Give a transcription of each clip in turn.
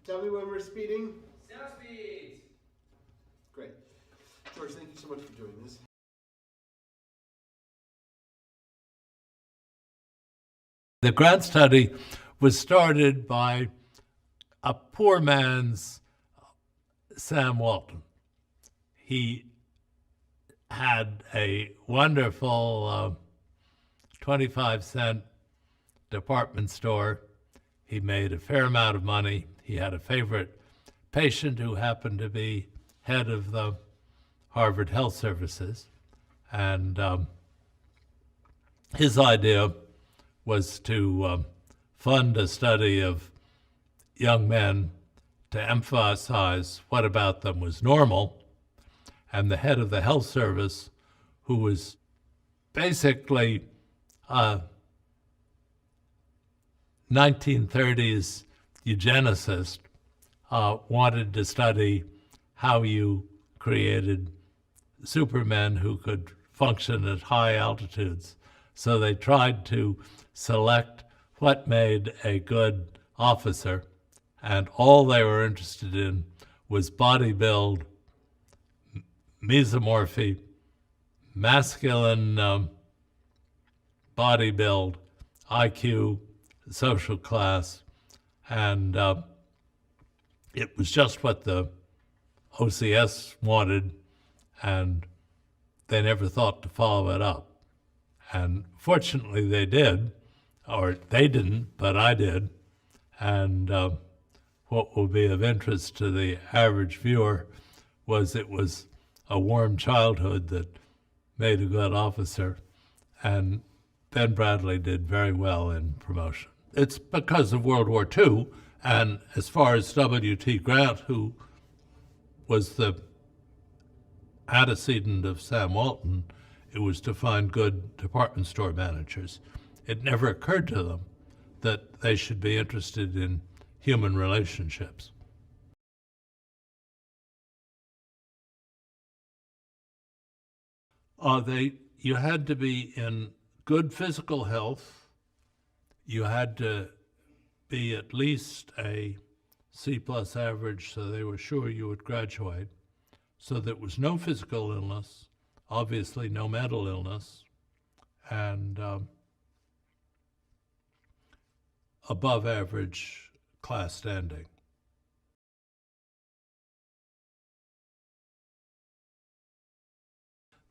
Tell me when we're speeding. 0 speed. Great. George, thank you so much for doing this. The grant study was started by a poor man's Sam Walton. He had a wonderful 25-cent department store. He made a fair amount of money. He had a favorite patient who happened to be head of the Harvard Health Services. And his idea was to fund a study of young men to emphasize what about them was normal. And the head of the health service, who was basically a 1930s eugenicist, wanted to study how you created supermen who could function at high altitudes. So they tried to select what made a good officer, and all they were interested in was body build, mesomorphy, masculine body build, IQ, social class, and it was just what the OCS wanted, and they never thought to follow it up. And fortunately they did, or they didn't, but I did. And what will be of interest to the average viewer was it was a warm childhood that made a good officer, and Ben Bradlee did very well in promotion. It's because of World War II, and as far as W.T. Grant, who was the antecedent of Sam Walton, it was to find good department store managers. It never occurred to them that they should be interested in human relationships. You had to be in good physical health. You had to be at least a C+ average, so they were sure you would graduate. So there was no physical illness, obviously no mental illness, and above average class standing.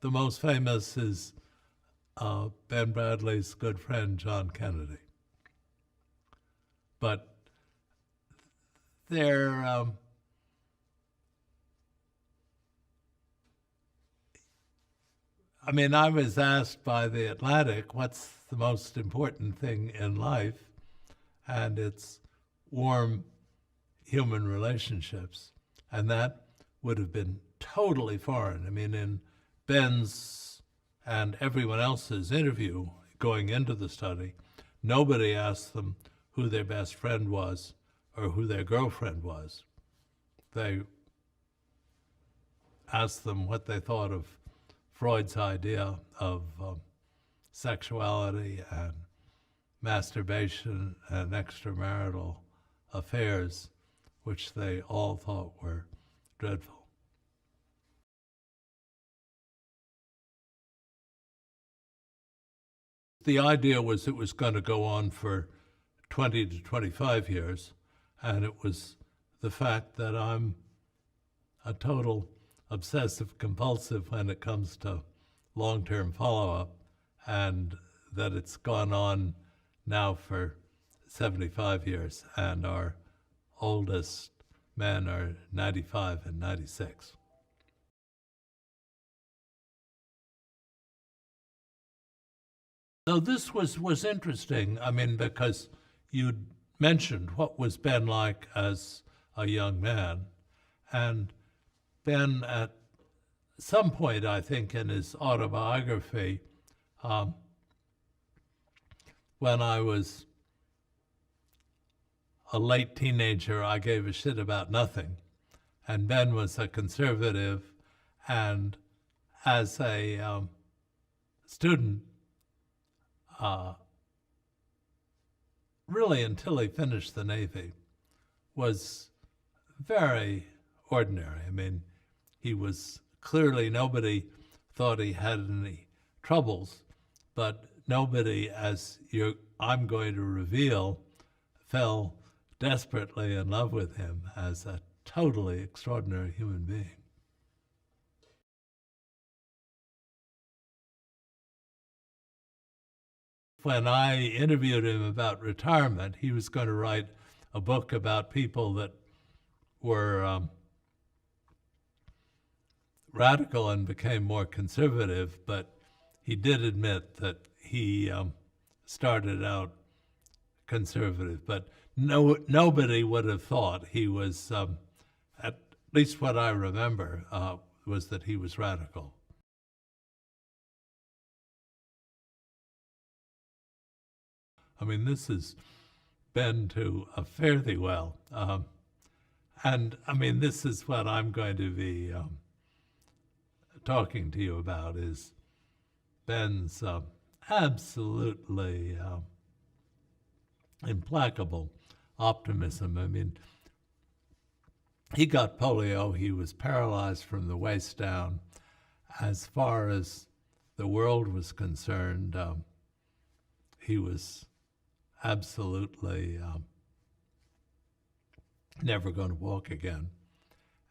The most famous is Ben Bradlee's good friend, John Kennedy. But they're, I mean, I was asked by The Atlantic, what's the most important thing in life? And it's warm human relationships. And that would have been totally foreign. I mean, in Ben's and everyone else's interview going into the study, nobody asked them who their best friend was or who their girlfriend was. They asked them what they thought of Freud's idea of sexuality and masturbation and extramarital affairs, which they all thought were dreadful. The idea was it was going to go on for 20 to 25 years, and it was the fact that I'm a total obsessive compulsive when it comes to long-term follow-up, and that it's gone on now for 75 years, and our oldest men are 95 and 96. So this was interesting, I mean, because you'd mentioned what was Ben like as a young man, and Ben at some point, I think, in his autobiography, when I was a late teenager, I gave a shit about nothing, and Ben was a conservative, and as a student, really until he finished the Navy, was very ordinary. I mean, he was clearly, nobody thought he had any troubles, but nobody, as I'm going to reveal, fell desperately in love with him as a totally extraordinary human being. When I interviewed him about retirement, he was going to write a book about people that were radical and became more conservative, but he did admit that he started out conservative. But nobody would have thought he was, at least what I remember, was that he was radical. I mean, this has been to a fare thee well. And I mean, this is what I'm going to be talking to you about, is Ben's absolutely implacable optimism. I mean, he got polio, he was paralyzed from the waist down. As far as the world was concerned, he was absolutely never going to walk again.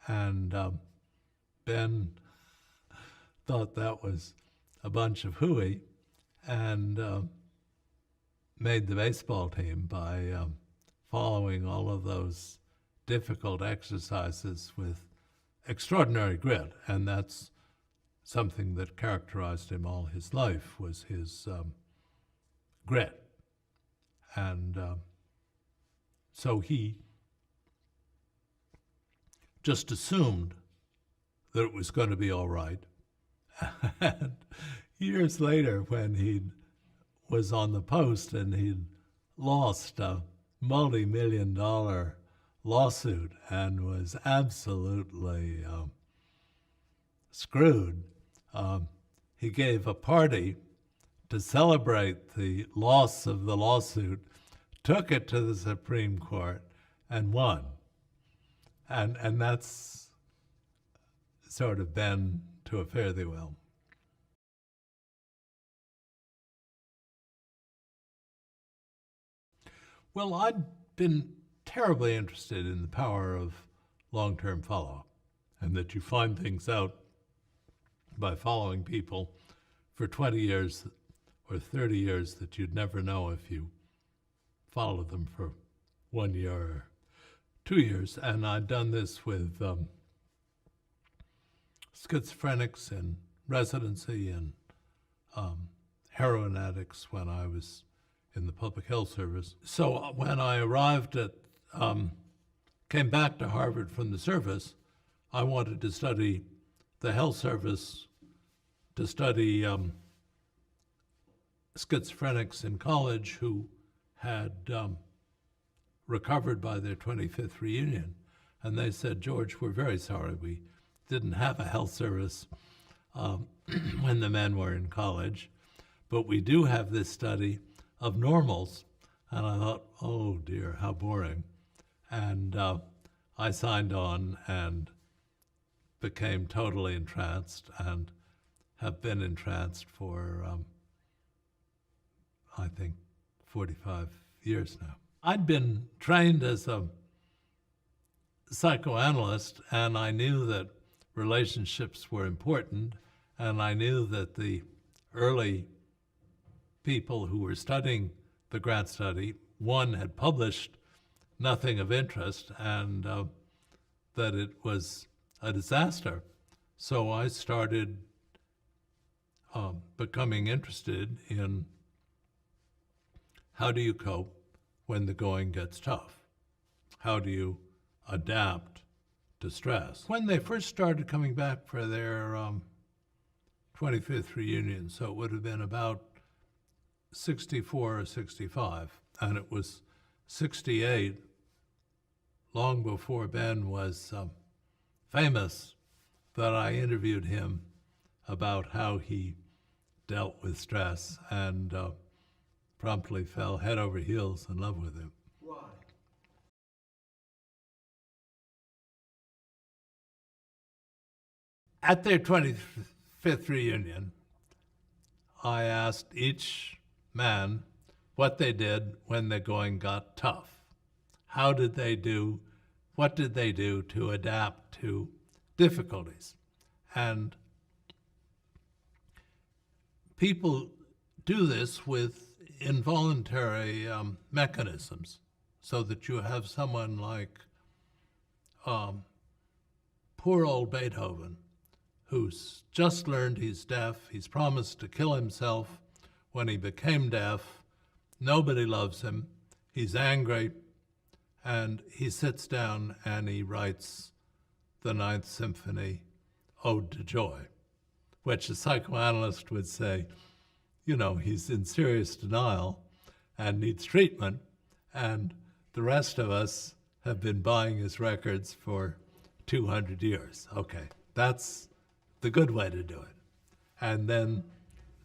And Ben thought that was a bunch of hooey and made the baseball team by following all of those difficult exercises with extraordinary grit. And that's something that characterized him all his life, was his grit. And so he just assumed that it was going to be all right. And years later, when he was on the post and he'd lost a multi-million-dollar lawsuit and was absolutely screwed, he gave a party to celebrate the loss of the lawsuit, took it to the Supreme Court, and won. And that's sort of been to a fare thee well. Well, I'd been terribly interested in the power of long-term follow-up, and that you find things out by following people for 20 years or 30 years that you'd never know if you followed them for 1 year or 2 years. And I'd done this with schizophrenics in residency and heroin addicts when I was in the public health service. So when I arrived at, came back to Harvard from the service, I wanted to study the health service, to study schizophrenics in college who had recovered by their 25th reunion. And they said, George, we're very sorry we didn't have a health service when the men were in college, but we do have this study of normals. And I thought, oh dear, how boring. And I signed on and became totally entranced and have been entranced for, I think, 45 years now. I'd been trained as a psychoanalyst, and I knew that relationships were important, and I knew that the early people who were studying the grant study, one had published nothing of interest, and that it was a disaster. So I started becoming interested in how do you cope when the going gets tough? How do you adapt to stress? When they first started coming back for their 25th reunion, so it would have been about 64 or 65, and it was 68, long before Ben was famous, that I interviewed him about how he dealt with stress, and promptly fell head over heels in love with him. At their 25th reunion, I asked each man what they did when the going got tough. How did they do, what did they do to adapt to difficulties? And people do this with involuntary mechanisms, so that you have someone like poor old Beethoven, who's just learned he's deaf. He's promised to kill himself when he became deaf. Nobody loves him. He's angry, and he sits down and he writes the Ninth Symphony, Ode to Joy, which a psychoanalyst would say, you know, he's in serious denial and needs treatment, and the rest of us have been buying his records for 200 years. Okay, that's the good way to do it. And then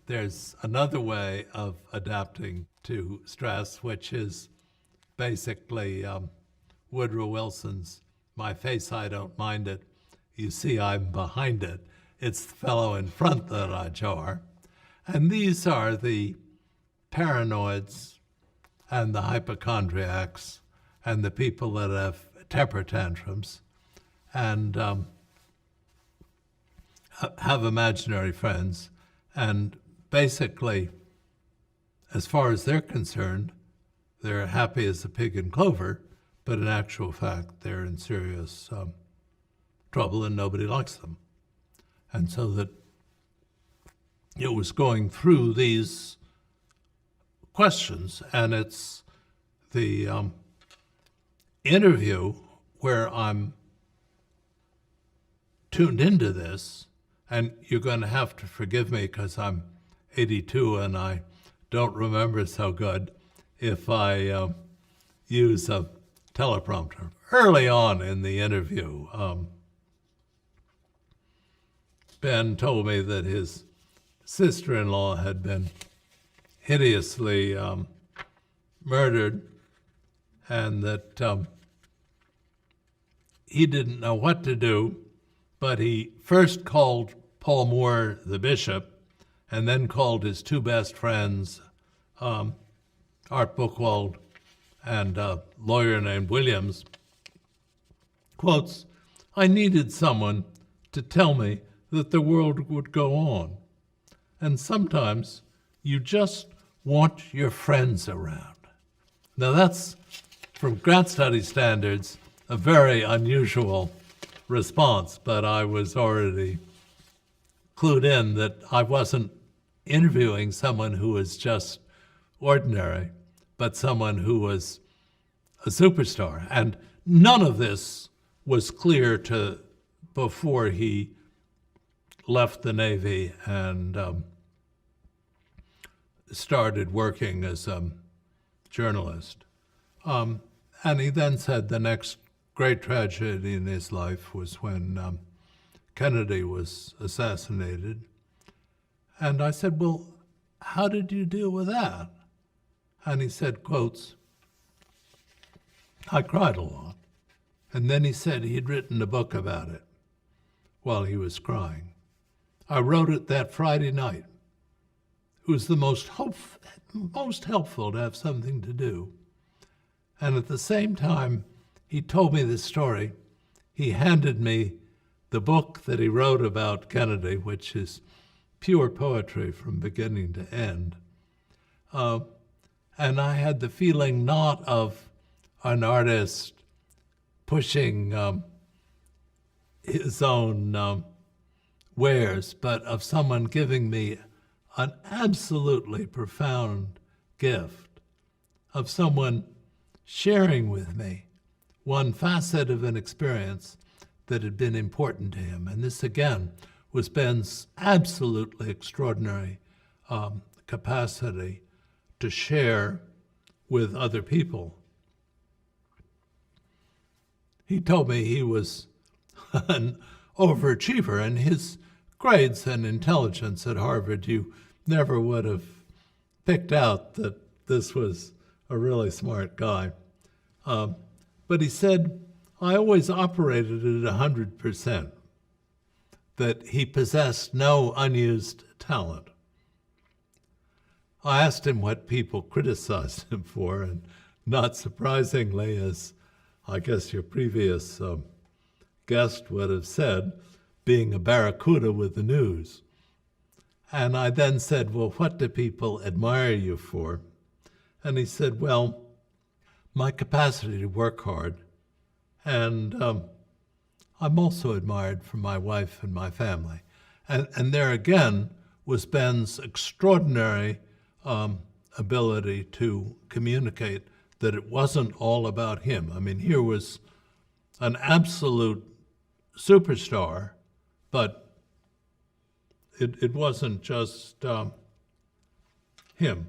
there's another way of adapting to stress, which is basically Woodrow Wilson's "My face, I don't mind it. You see, I'm behind it. It's the fellow in front that I jar." And these are the paranoids and the hypochondriacs and the people that have temper tantrums and have imaginary friends. And basically, as far as they're concerned, they're happy as a pig in clover, but in actual fact, they're in serious trouble and nobody likes them. And so that it was going through these questions, and it's the interview where I'm tuned into this, and you're going to have to forgive me because I'm 82 and I don't remember so good if I use a teleprompter. Early on in the interview, Ben told me that his sister-in-law had been hideously murdered, and that he didn't know what to do, but he first called Paul Moore, the bishop, and then called his two best friends, Art Buchwald and a lawyer named Williams. Quotes, "I needed someone to tell me that the world would go on. And sometimes you just want your friends around." Now that's, from grad study standards, a very unusual response, but I was already clued in that I wasn't interviewing someone who was just ordinary, but someone who was a superstar. And none of this was clear to before he left the Navy and started working as a journalist. And he then said the next great tragedy in his life was when Kennedy was assassinated. And I said, "Well, how did you deal with that?" And he said, quotes, "I cried a lot." And then he said he'd written a book about it while he was crying. "I wrote it that Friday night. It was the most helpful to have something to do." And at the same time he told me this story, he handed me the book that he wrote about Kennedy, which is pure poetry from beginning to end. And I had the feeling not of an artist pushing his own wares, but of someone giving me an absolutely profound gift, of someone sharing with me one facet of an experience that had been important to him. And this, again, was Ben's absolutely extraordinary capacity to share with other people. He told me he was an overachiever, and his grades and intelligence at Harvard, you never would have picked out that this was a really smart guy. But he said, "I always operated at 100%. that he possessed no unused talent. I asked him what people criticized him for, and not surprisingly, as I guess your previous guest would have said, being a barracuda with the news. And I then said, well, what do people admire you for? And he said, well, my capacity to work hard, and I'm also admired for my wife and my family. And there again was Ben's extraordinary ability to communicate that it wasn't all about him. I mean, here was an absolute superstar, but it wasn't just him.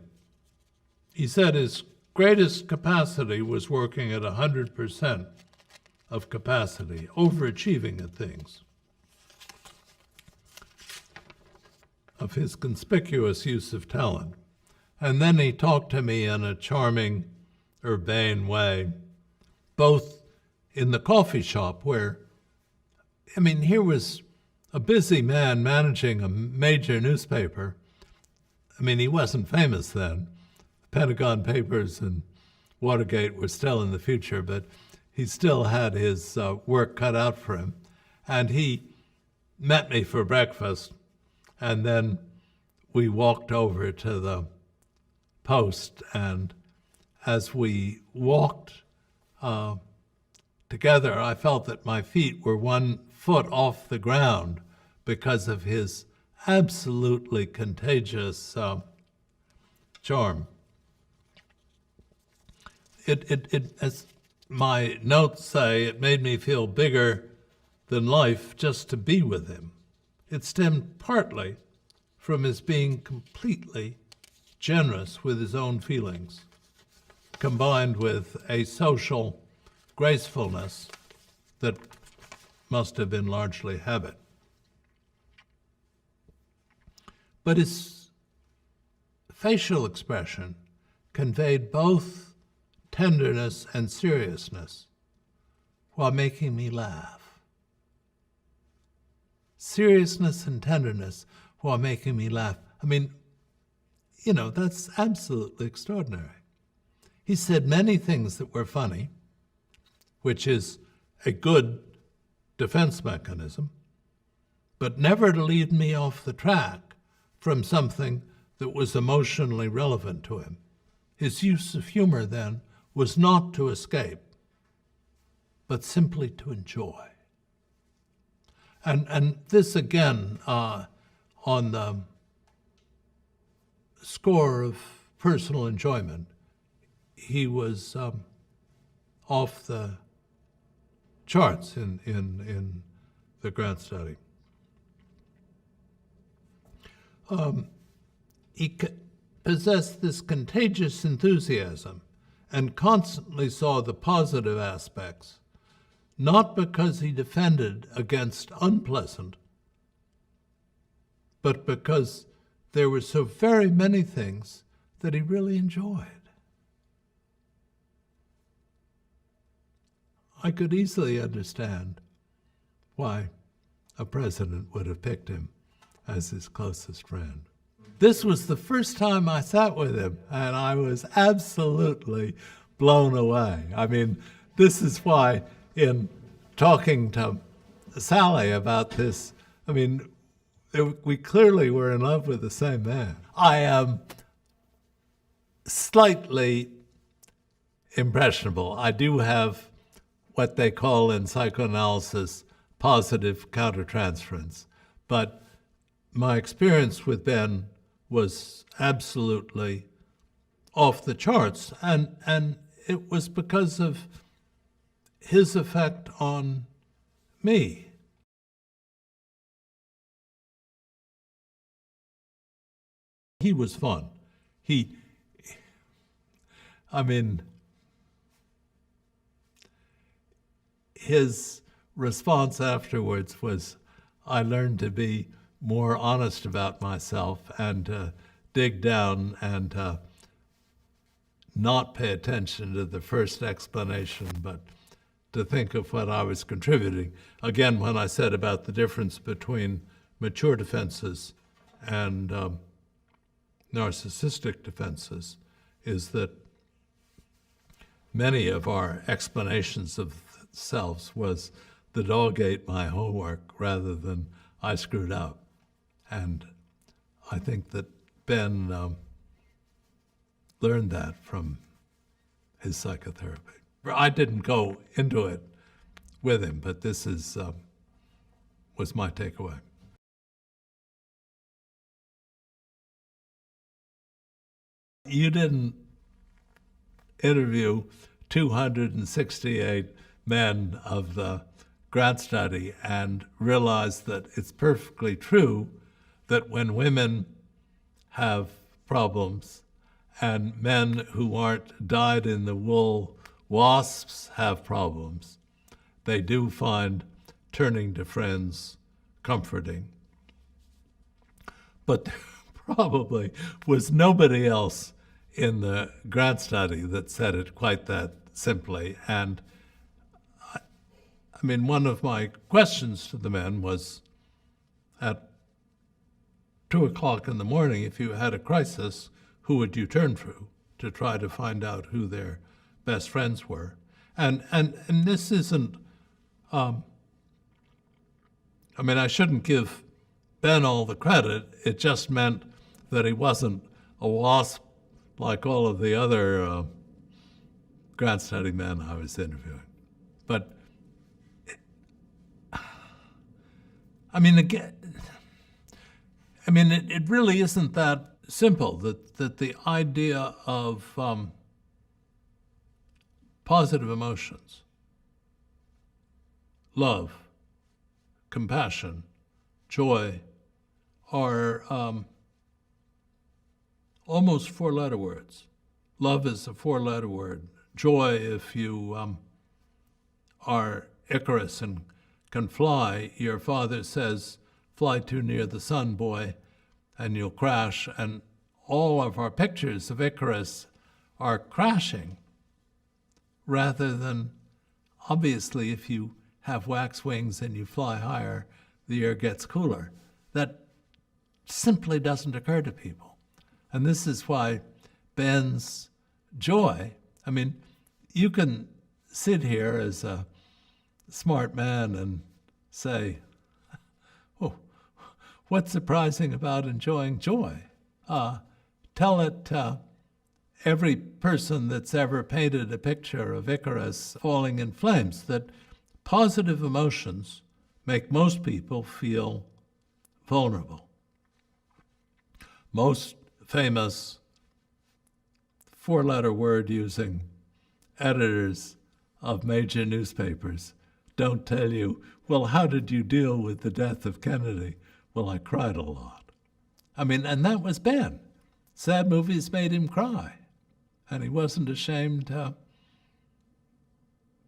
He said his greatest capacity was working at 100% of capacity, overachieving at things. Of his conspicuous use of talent. And then he talked to me in a charming, urbane way, both in the coffee shop where, I mean, here was a busy man managing a major newspaper. I mean, he wasn't famous then. The Pentagon Papers and Watergate were still in the future, but he still had his work cut out for him. And he met me for breakfast, and then we walked over to the Post, and as we walked together, I felt that my feet were 1 foot off the ground because of his absolutely contagious charm. As my notes say, it made me feel bigger than life just to be with him. It stemmed partly from his being completely generous with his own feelings, combined with a social gracefulness that must have been largely habit. But his facial expression conveyed both tenderness and seriousness while making me laugh. Seriousness and tenderness while making me laugh. I mean, you know, that's absolutely extraordinary. He said many things that were funny, which is a good defense mechanism, but never to lead me off the track from something that was emotionally relevant to him. His use of humor then was not to escape, but simply to enjoy. And this again, on the score of personal enjoyment, he was off the charts in the grad study. He possessed this contagious enthusiasm and constantly saw the positive aspects, not because he defended against unpleasant, but because there were so very many things that he really enjoyed. I could easily understand why a president would have picked him as his closest friend. This was the first time I sat with him, and I was absolutely blown away. I mean, this is why in talking to Sally about this, I mean, we clearly were in love with the same man. I am slightly impressionable. I do have what they call in psychoanalysis positive countertransference. But my experience with Ben was absolutely off the charts, and it was because of his effect on me. He was fun. His response afterwards was, I learned to be more honest about myself and to dig down and not pay attention to the first explanation, but to think of what I was contributing. Again, when I said about the difference between mature defenses and narcissistic defenses, is that many of our explanations of selves was the dog ate my homework rather than I screwed up. And I think that Ben learned that from his psychotherapy. I didn't go into it with him, but this was my takeaway. You didn't interview 268 men of the grad study and realize that it's perfectly true that when women have problems and men who aren't dyed-in-the-wool wasps have problems, they do find turning to friends comforting. But there probably was nobody else in the grad study that said it quite that simply. And I mean, one of my questions to the men was, at 2 o'clock in the morning, if you had a crisis, who would you turn to try to find out who their best friends were? And this isn't, I mean, I shouldn't give Ben all the credit. It just meant that he wasn't a wasp like all of the other grad study men I was interviewing. But, I mean, again, it really isn't that simple, that the idea of positive emotions, love, compassion, joy, are almost four-letter words. Love is a four-letter word. Joy, if you are Icarus and can fly, your father says, fly too near the sun, boy, and you'll crash. And all of our pictures of Icarus are crashing, rather than, obviously, if you have wax wings and you fly higher, the air gets cooler. That simply doesn't occur to people. And this is why Ben's joy, I mean, you can sit here as a smart man and say, oh, what's surprising about enjoying joy? Tell it to every person that's ever painted a picture of Icarus falling in flames, that positive emotions make most people feel vulnerable. Most famous four-letter word using editors of major newspapers don't tell you, well, how did you deal with the death of Kennedy? Well, I cried a lot. I mean, and that was Ben. Sad movies made him cry, and he wasn't ashamed to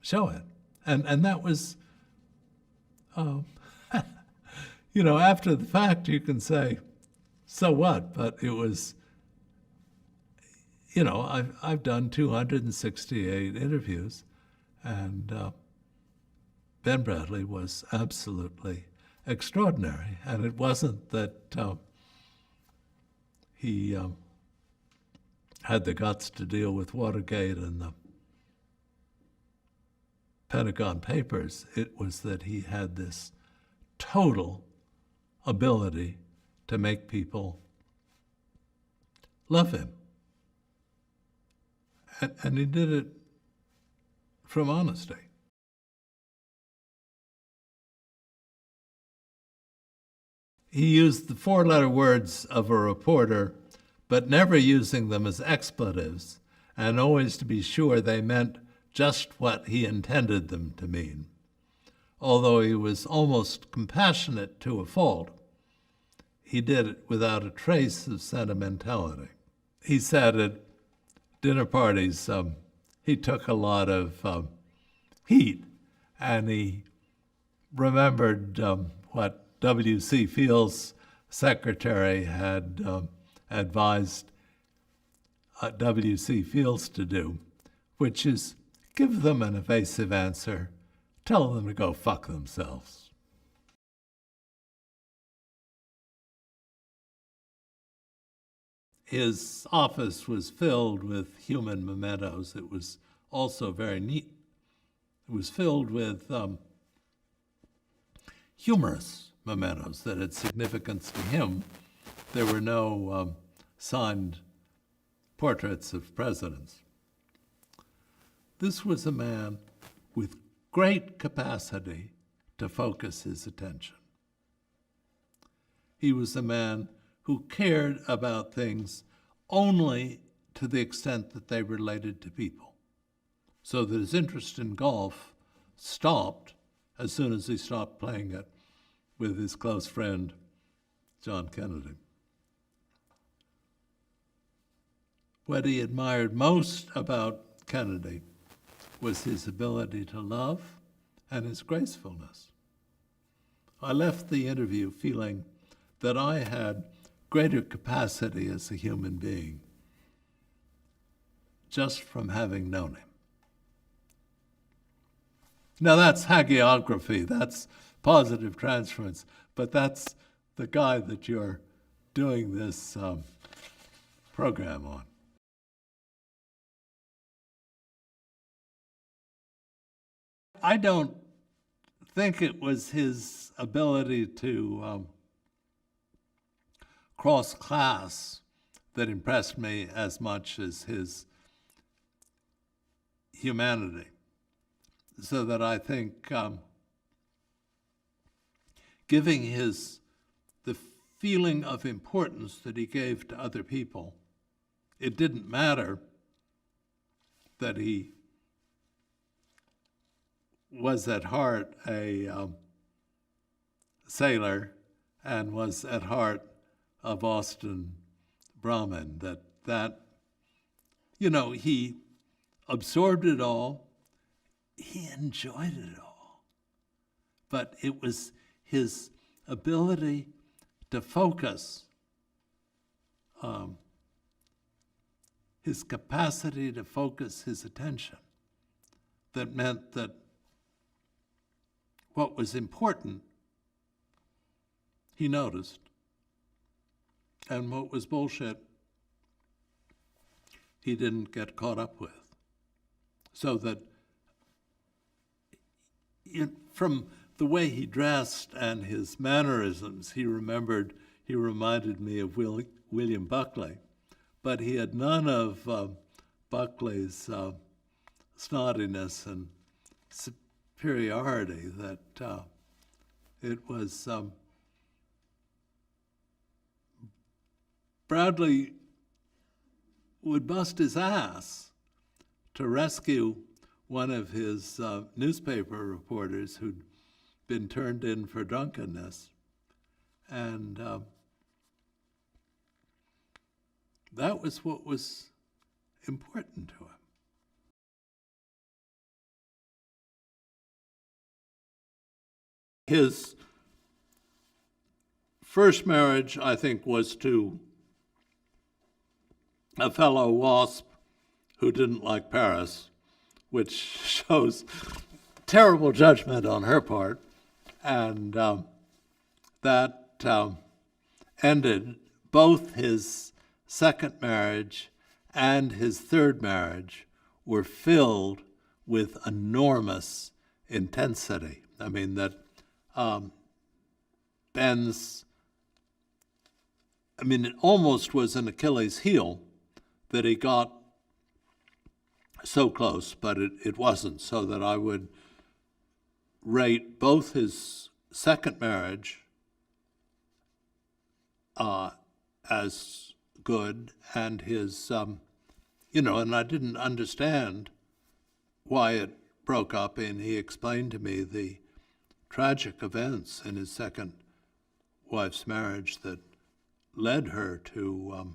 show it. And that was, you know, after the fact, you can say, so what? But it was, you know, I've done 268 interviews, and Ben Bradlee was absolutely extraordinary. And it wasn't that he had the guts to deal with Watergate and the Pentagon Papers. It was that he had this total ability to make people love him. And he did it from honesty. He used the four-letter words of a reporter, but never using them as expletives, and always to be sure they meant just what he intended them to mean. Although he was almost compassionate to a fault, he did it without a trace of sentimentality. He said at dinner parties, he took a lot of heat, and he remembered what W.C. Fields' secretary had advised W.C. Fields to do, which is give them an evasive answer, tell them to go fuck themselves. His office was filled with human mementos. It was also very neat. It was filled with humorous mementos that had significance to him. There were no signed portraits of presidents. This was a man with great capacity to focus his attention. He was a man who cared about things only to the extent that they related to people, so that his interest in golf stopped as soon as he stopped playing it with his close friend, John Kennedy. What he admired most about Kennedy was his ability to love and his gracefulness. I left the interview feeling that I had greater capacity as a human being just from having known him. Now that's hagiography, that's positive transference, but that's the guy that you're doing this program on. I don't think it was his ability to cross class that impressed me as much as his humanity. So that I think giving the feeling of importance that he gave to other people, it didn't matter that he was at heart a sailor and was at heart a Boston Brahmin, that he absorbed it all, he enjoyed it all. But it was his ability to focus, his capacity to focus his attention, that meant that what was important, he noticed. And what was bullshit, he didn't get caught up with. So that from the way he dressed and his mannerisms, he reminded me of William Buckley, but he had none of Buckley's snottiness and superiority. That it was Bradlee would bust his ass to rescue one of his newspaper reporters who'd been turned in for drunkenness. And that was what was important to him. His first marriage, I think, was to a fellow WASP who didn't like Paris, which shows terrible judgment on her part. And that ended both his second marriage and his third marriage were filled with enormous intensity. I mean, that it almost was an Achilles heel that he got so close, but it wasn't, so that I would rate both his second marriage as good and his, and I didn't understand why it broke up, and he explained to me the tragic events in his second wife's marriage that led her to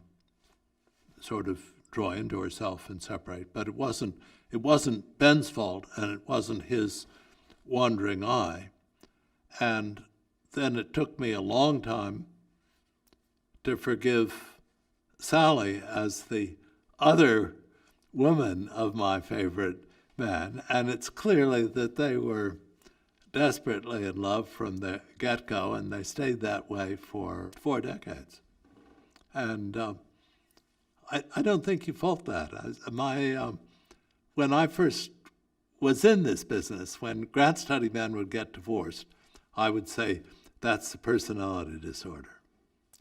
sort of draw into herself and separate. But it wasn't Ben's fault, and it wasn't his wandering eye. And then it took me a long time to forgive Sally as the other woman of my favorite Ben, and it's clearly that they were desperately in love from the get-go, and they stayed that way for 4 decades. And I don't think you fault that. When I first was in this business, when grad study men would get divorced, I would say, that's the personality disorder.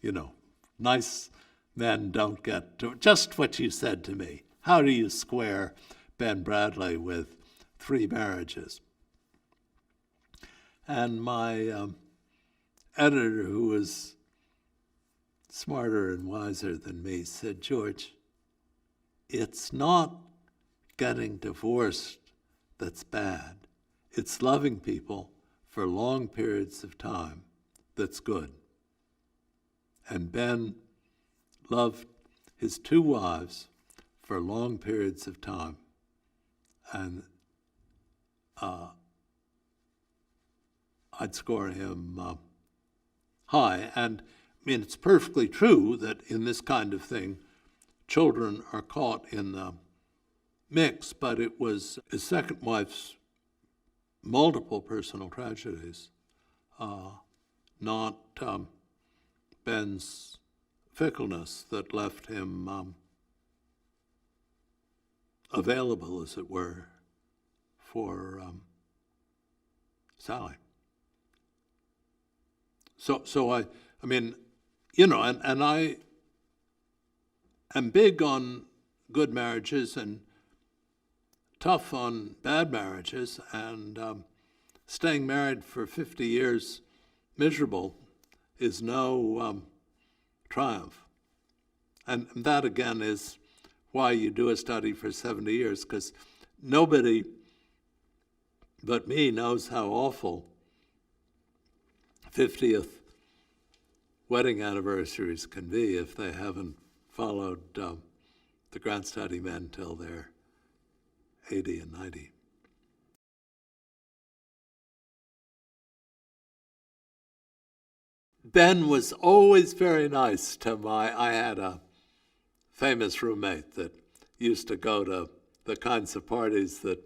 You know, nice men don't get just what you said to me. How do you square Ben Bradlee with 3 marriages? And my editor, who was smarter and wiser than me, said, George, it's not getting divorced that's bad. It's loving people for long periods of time that's good. And Ben loved his 2 wives for long periods of time. And I'd score him high. And I mean, it's perfectly true that in this kind of thing, children are caught in the mix, but it was his second wife's multiple personal tragedies, not Ben's fickleness that left him available, as it were, for Sally. So I mean, you know, and I am big on good marriages and tough on bad marriages, and staying married for 50 years miserable is no triumph. And that, again, is why you do a study for 70 years, because nobody but me knows how awful 50th wedding anniversaries can be if they haven't followed the grad study men till they're 80 and 90. Ben was always very nice to I had a famous roommate that used to go to the kinds of parties that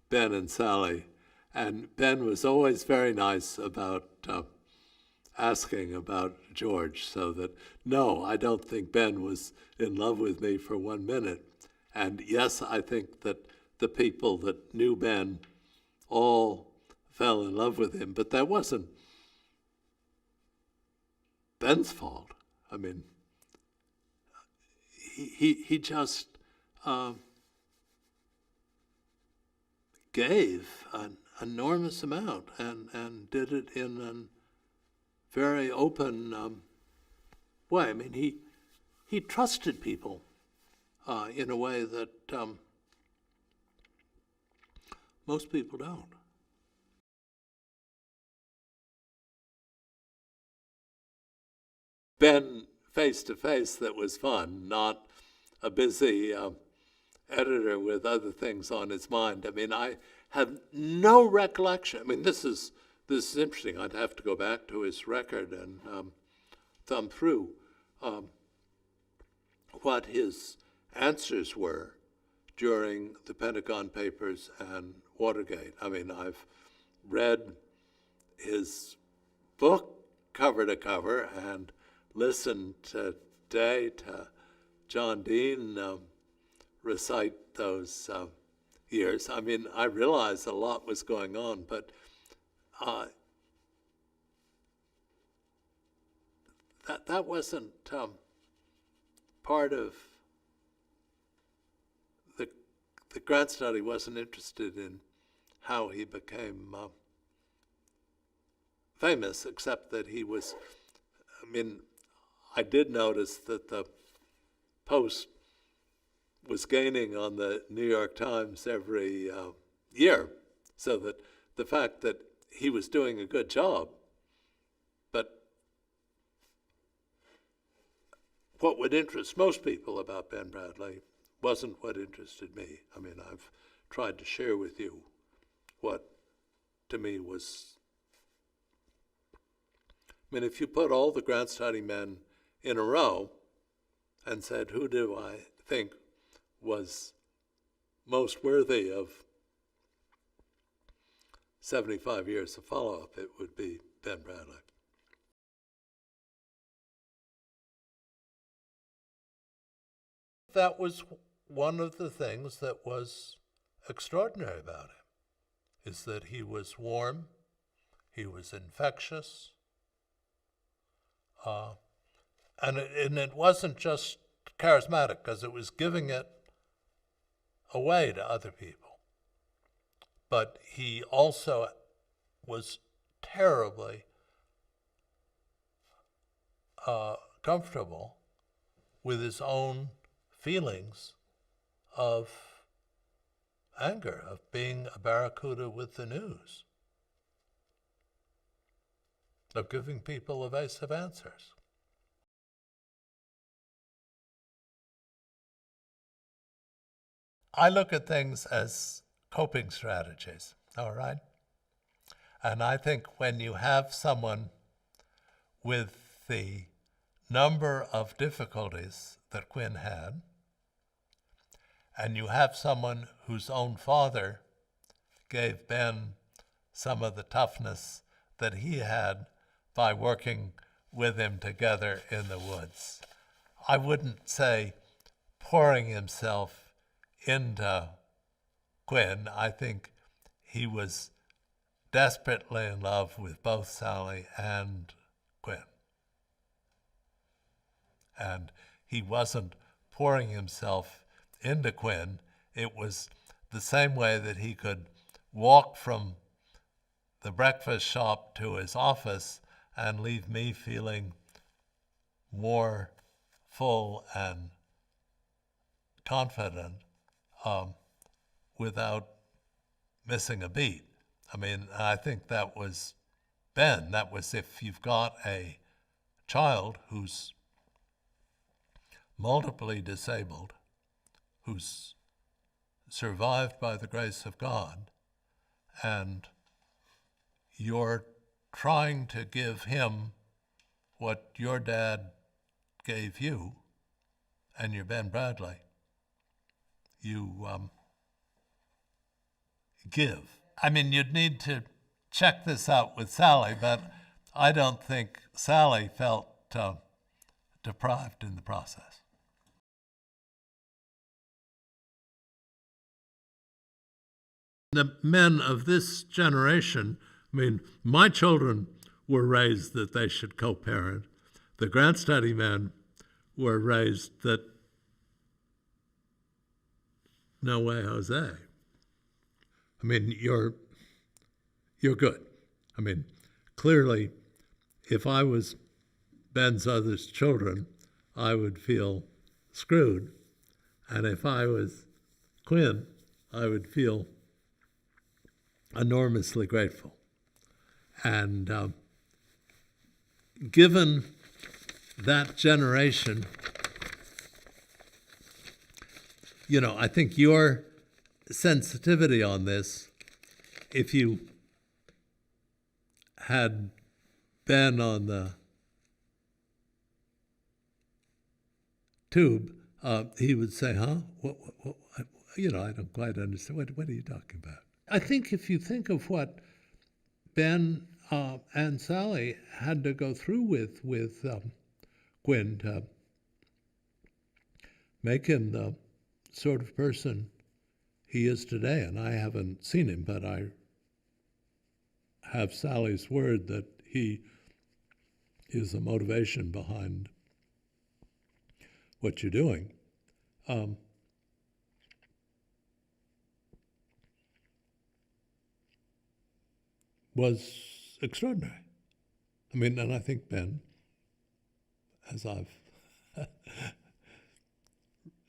Ben and Sally, and Ben was always very nice about asking about George, so that, no, I don't think Ben was in love with me for 1 minute. And yes, I think that the people that knew Ben all fell in love with him, but that wasn't Ben's fault. I mean, he just gave an enormous amount and did it in a very open way. I mean, he trusted people in a way that most people don't. Ben face-to-face that was fun, not a busy editor with other things on his mind. I mean, I have no recollection. I mean, this is interesting. I'd have to go back to his record and thumb through what his answers were during the Pentagon Papers and Watergate. I mean, I've read his book cover to cover and listened today to John Dean recite those years. I mean, I realized a lot was going on, but that wasn't part of the grad study. Wasn't interested in how he became famous, except that he was, I mean, I did notice that the Post was gaining on the New York Times every year, so that the fact that he was doing a good job, but what would interest most people about Ben Bradlee wasn't what interested me. I mean, I've tried to share with you what, to me, was, I mean, if you put all the grad study men in a row and said, who do I think was most worthy of 75 years of follow-up, it would be Ben Bradlee. That was one of the things that was extraordinary about him, is that he was warm, he was infectious, and it wasn't just charismatic, because it was giving it away to other people. But he also was terribly comfortable with his own feelings of anger, of being a barracuda with the news, of giving people evasive answers. I look at things as coping strategies, all right? And I think when you have someone with the number of difficulties that Quinn had, and you have someone whose own father gave Ben some of the toughness that he had by working with him together in the woods. I wouldn't say pouring himself into Quinn. I think he was desperately in love with both Sally and Quinn. And he wasn't pouring himself into Quinn. It was the same way that he could walk from the breakfast shop to his office and leave me feeling more full and confident without missing a beat. I mean, I think that was Ben. That was if you've got a child who's multiply disabled, who's survived by the grace of God, and you're trying to give him what your dad gave you, and you're Ben Bradlee, you give. I mean, you'd need to check this out with Sally, but I don't think Sally felt deprived in the process. The men of this generation, I mean, my children were raised that they should co-parent. The grant study men were raised that, no way, Jose. I mean, you're good. I mean, clearly, if I was Ben's other children, I would feel screwed. And if I was Quinn, I would feel enormously grateful. And given that generation, you know, I think your sensitivity on this, if you had Ben on the tube, he would say, huh? What, you know, I don't quite understand. What are you talking about? I think if you think of what Ben and Sally had to go through with Quinn to make him the sort of person he is today, and I haven't seen him, but I have Sally's word that he is the motivation behind what you're doing. Was extraordinary. I mean, and I think Ben, as I've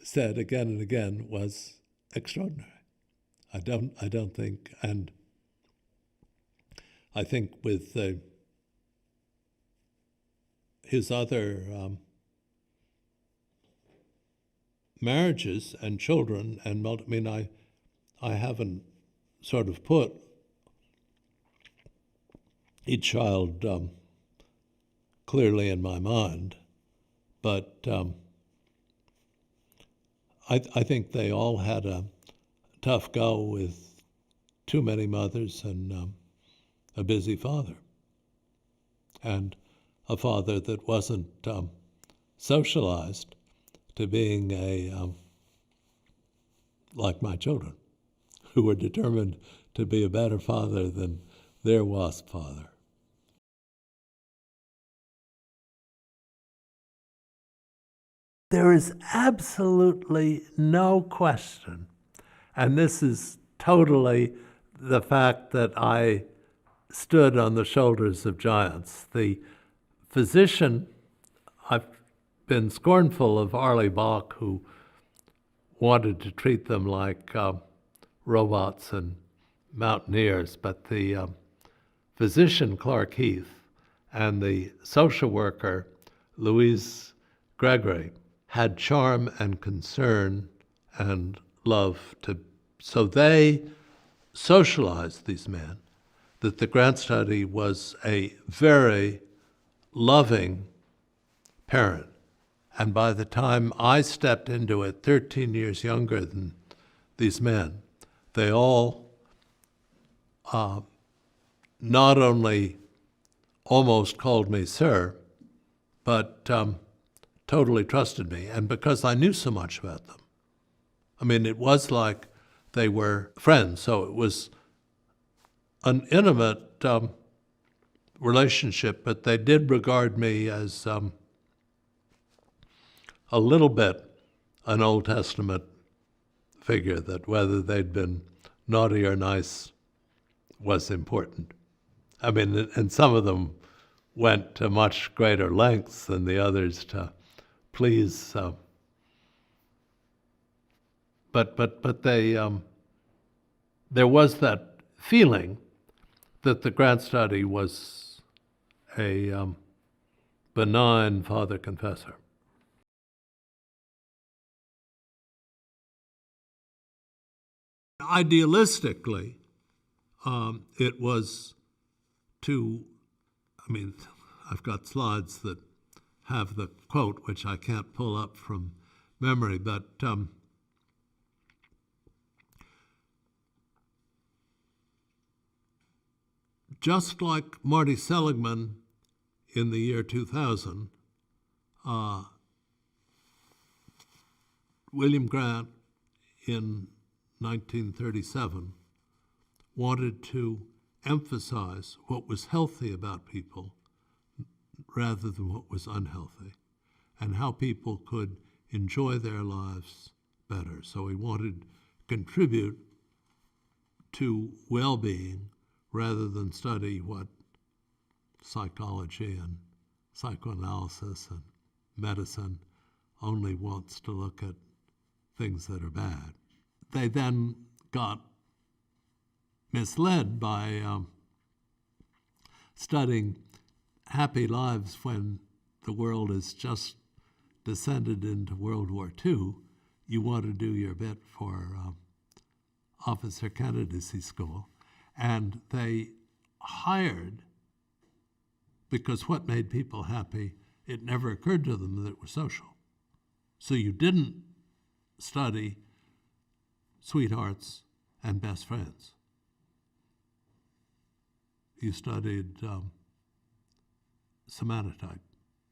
said again and again, was extraordinary. I don't think, and I think with his other marriages and children, and I mean, I haven't sort of put each child clearly in my mind, but I think they all had a tough go with too many mothers and a busy father, and a father that wasn't socialized to being like my children, who were determined to be a better father than their WASP father. There is absolutely no question, and this is totally the fact that I stood on the shoulders of giants. The physician, I've been scornful of Arlie Bach, who wanted to treat them like robots and mountaineers, but the physician, Clark Heath, and the social worker, Louise Gregory, had charm and concern and love so they socialized these men, that the grant study was a very loving parent. And by the time I stepped into it, 13 years younger than these men, they all not only almost called me sir, but totally trusted me. And because I knew so much about them, I mean, it was like they were friends. So it was an intimate relationship, but they did regard me as a little bit an Old Testament figure, that whether they'd been naughty or nice was important. I mean, and some of them went to much greater lengths than the others to please. But they, there was that feeling that the grant study was a benign father confessor. Idealistically, it was to, I mean, I've got slides that have the quote, which I can't pull up from memory, but just like Marty Seligman in the year 2000, William Grant in 1937 wanted to emphasize what was healthy about people rather than what was unhealthy, and how people could enjoy their lives better. So he wanted to contribute to well-being rather than study what psychology and psychoanalysis and medicine only wants to look at things that are bad. They then got misled by studying happy lives when the world has just descended into World War II. You want to do your bit for officer candidacy school. And they hired, because what made people happy, it never occurred to them that it was social. So you didn't study sweethearts and best friends. You studied somatotype,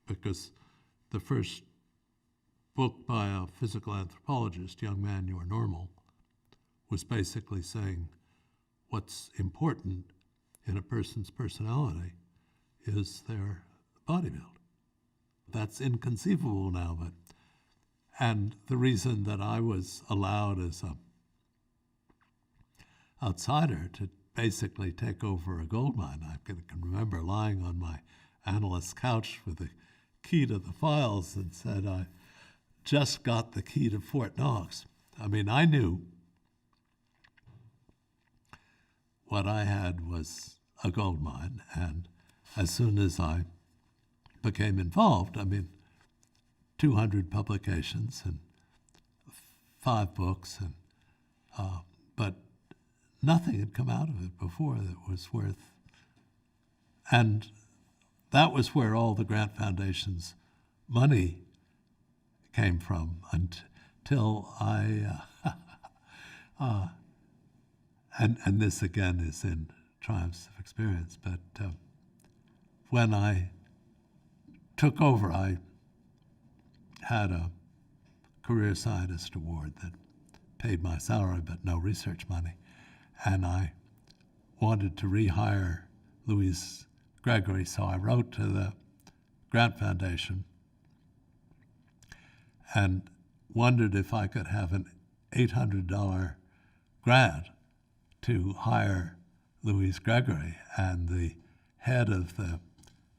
because the first book by a physical anthropologist, Young Man, You Are Normal, was basically saying what's important in a person's personality is their body build. That's inconceivable now, and the reason that I was allowed as an outsider to basically take over a gold mine, I can remember lying on my analyst's couch with the key to the files and said, I just got the key to Fort Knox. I mean, I knew what I had was a gold mine, and as soon as I became involved, I mean, 200 publications and 5 books, and but nothing had come out of it before that was worth. And that was where all the Grant Foundation's money came from until I, and this again is in triumphs of experience. But when I took over, I had a career scientist award that paid my salary but no research money. And I wanted to rehire Louise Gregory, so I wrote to the Grant Foundation and wondered if I could have an $800 grant to hire Louise Gregory. And the head of the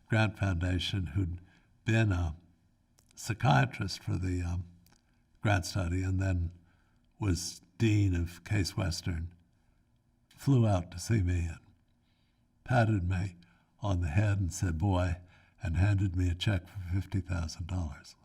Grant Foundation, who'd been a psychiatrist for the grant study and then was dean of Case Western, flew out to see me and patted me on the head and said, "Boy," and handed me a check for $50,000.